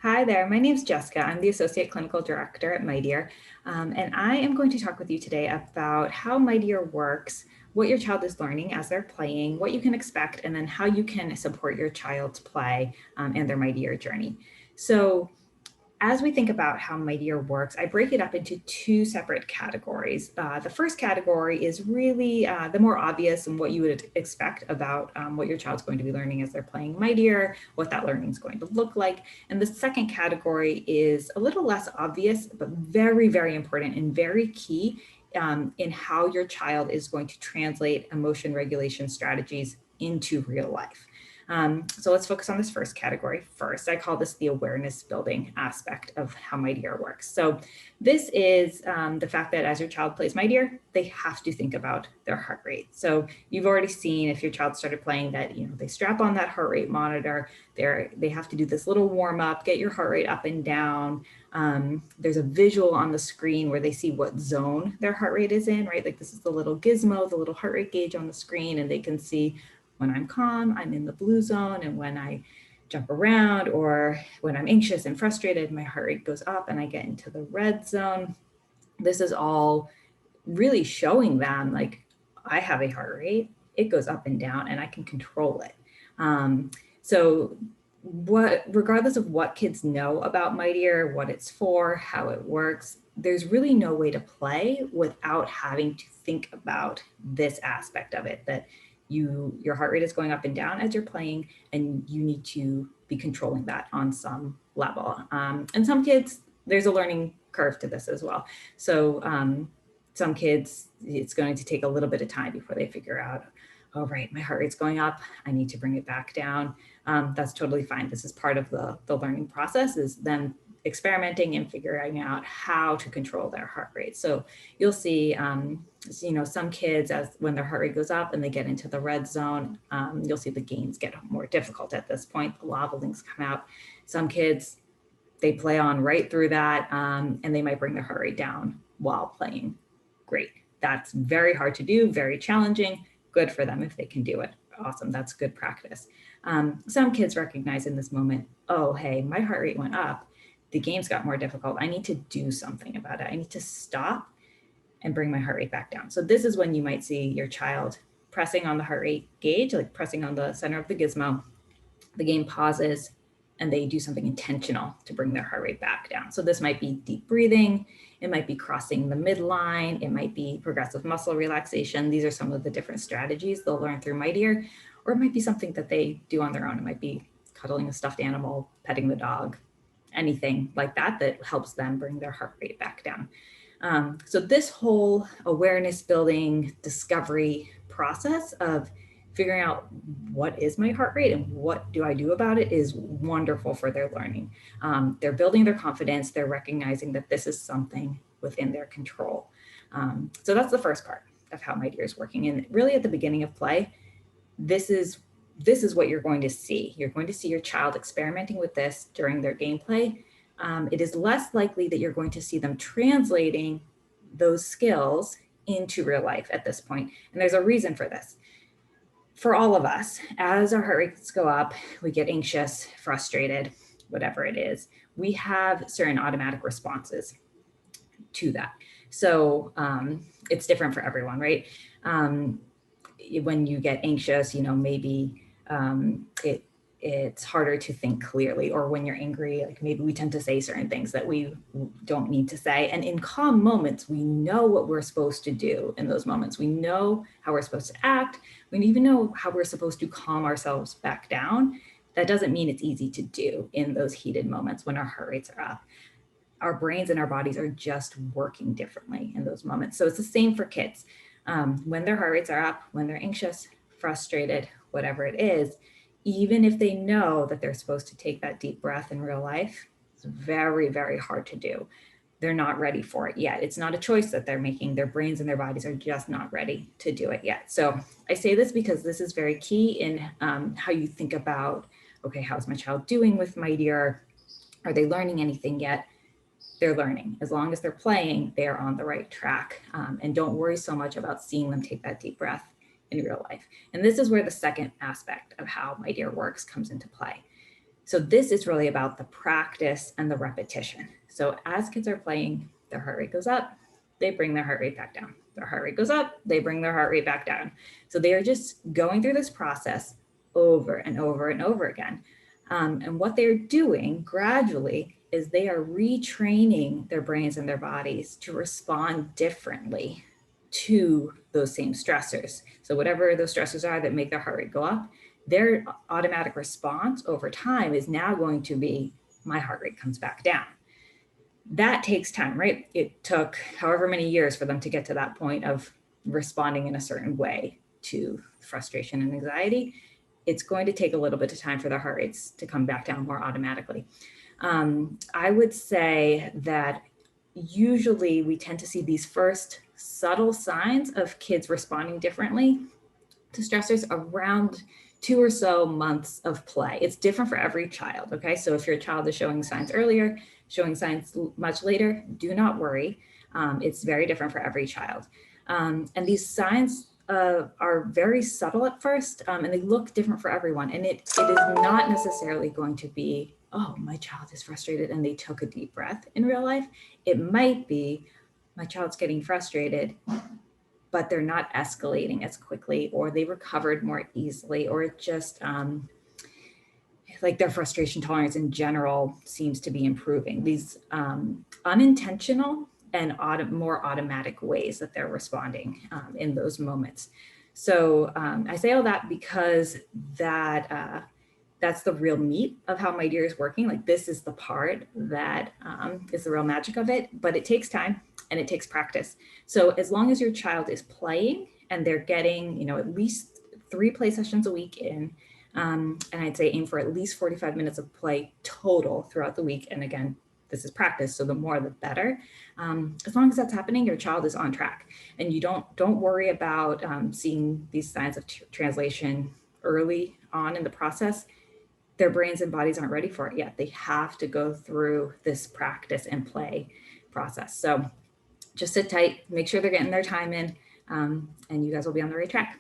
Hi there, my name is Jessica. I'm the Associate Clinical Director at Mightier, and I am going to talk with you today about how Mightier works, what your child is learning as they're playing, what you can expect, and then how you can support your child's play and their Mightier journey. So as we think about how Mightier works, I break it up into two separate categories. The first category is really the more obvious and what you would expect about what your child's going to be learning as they're playing Mightier, what that learning is going to look like. And the second category is a little less obvious, but very, very important and very key in how your child is going to translate emotion regulation strategies into real life. So let's focus on this first category first. I call this the awareness building aspect of how Mightier works. So this is the fact that as your child plays Mightier, they have to think about their heart rate. So you've already seen if your child started playing that, they strap on that heart rate monitor, they have to do this little warm up, get your heart rate up and down. There's a visual on the screen where they see what zone their heart rate is in, right? Like this is the little gizmo, the little heart rate gauge on the screen, and they can see when I'm calm, I'm in the blue zone, and when I jump around or when I'm anxious and frustrated, my heart rate goes up and I get into the red zone. This is all really showing them like I have a heart rate, it goes up and down and I can control it. So regardless of what kids know about Mightier, what it's for, how it works, there's really no way to play without having to think about this aspect of it, that your heart rate is going up and down as you're playing, and you need to be controlling that on some level. And some kids, there's a learning curve to this as well. So some kids, it's going to take a little bit of time before they figure out, oh, right, my heart rate's going up, I need to bring it back down. That's totally fine. This is part of the learning process, is them experimenting and figuring out how to control their heart rate. So you'll see, some kids, as when their heart rate goes up and they get into the red zone, you'll see the gains get more difficult at this point. The lava links come out. Some kids, they play on right through that, and they might bring their heart rate down while playing. Great. That's very hard to do, very challenging. Good for them if they can do it. Awesome. That's good practice. Some kids recognize in this moment, oh, hey, my heart rate went up. The games got more difficult. I need to do something about it. I need to stop and bring my heart rate back down. So this is when you might see your child pressing on the heart rate gauge, like pressing on the center of the gizmo. The game pauses and they do something intentional to bring their heart rate back down. So this might be deep breathing. It might be crossing the midline. It might be progressive muscle relaxation. These are some of the different strategies they'll learn through Mightier, or it might be something that they do on their own. It might be cuddling a stuffed animal, petting the dog, anything like that that helps them bring their heart rate back down. So this whole awareness building discovery process of figuring out what is my heart rate and what do I do about it is wonderful for their learning. They're building their confidence. They're recognizing that this is something within their control. So that's the first part of how Mightier is working. And really at the beginning of play, this is what you're going to see. You're going to see your child experimenting with this during their gameplay. It is less likely that you're going to see them translating those skills into real life at this point. And there's a reason for this. For all of us, as our heart rates go up, we get anxious, frustrated, whatever it is, we have certain automatic responses to that. So it's different for everyone, right? When you get anxious, maybe it's harder to think clearly, or when you're angry, like maybe we tend to say certain things that we don't need to say. And in calm moments, we know what we're supposed to do in those moments. We know how we're supposed to act. We even know how we're supposed to calm ourselves back down. That doesn't mean it's easy to do in those heated moments when our heart rates are up. Our brains and our bodies are just working differently in those moments. So it's the same for kids. When their heart rates are up, when they're anxious, frustrated, whatever it is, even if they know that they're supposed to take that deep breath in real life, it's very, very hard to do. They're not ready for it yet. It's not a choice that they're making. Their brains and their bodies are just not ready to do it yet. So I say this because this is very key in how you think about, okay, how's my child doing with Mightier? Are they learning anything yet? They're learning. As long as they're playing, they're on the right track. And don't worry so much about seeing them take that deep breath in real life. And this is where the second aspect of how Mightier works comes into play. So this is really about the practice and the repetition. So as kids are playing, their heart rate goes up, they bring their heart rate back down. Their heart rate goes up, they bring their heart rate back down. So they are just going through this process over and over and over again. And what they're doing gradually is they are retraining their brains and their bodies to respond differently to those same stressors. So whatever those stressors are that make their heart rate go up, their automatic response over time is now going to be, my heart rate comes back down. That takes time, right? It took however many years for them to get to that point of responding in a certain way to frustration and anxiety. It's going to take a little bit of time for their heart rates to come back down more automatically. I would say that usually we tend to see these first subtle signs of kids responding differently to stressors around 2 or so months of play. It's different for every child, okay? So if your child is showing signs earlier, showing signs much later, do not worry. It's very different for every child. And these signs are very subtle at first, and they look different for everyone. And it is not necessarily going to be, oh, my child is frustrated and they took a deep breath in real life. It might be, my child's getting frustrated, but they're not escalating as quickly, or they recovered more easily, or it just like their frustration tolerance in general seems to be improving. These unintentional and more automatic ways that they're responding in those moments. So I say all that because that's the real meat of how Mightier is working. Like, this is the part that is the real magic of it, but it takes time and it takes practice. So as long as your child is playing and they're getting, at least 3 play sessions a week in, and I'd say aim for at least 45 minutes of play total throughout the week. And again, this is practice, so the more the better. As long as that's happening, your child is on track, and you don't worry about seeing these signs of translation early on in the process. Their brains and bodies aren't ready for it yet. They have to go through this practice and play process. So just sit tight, make sure they're getting their time in, and you guys will be on the right track.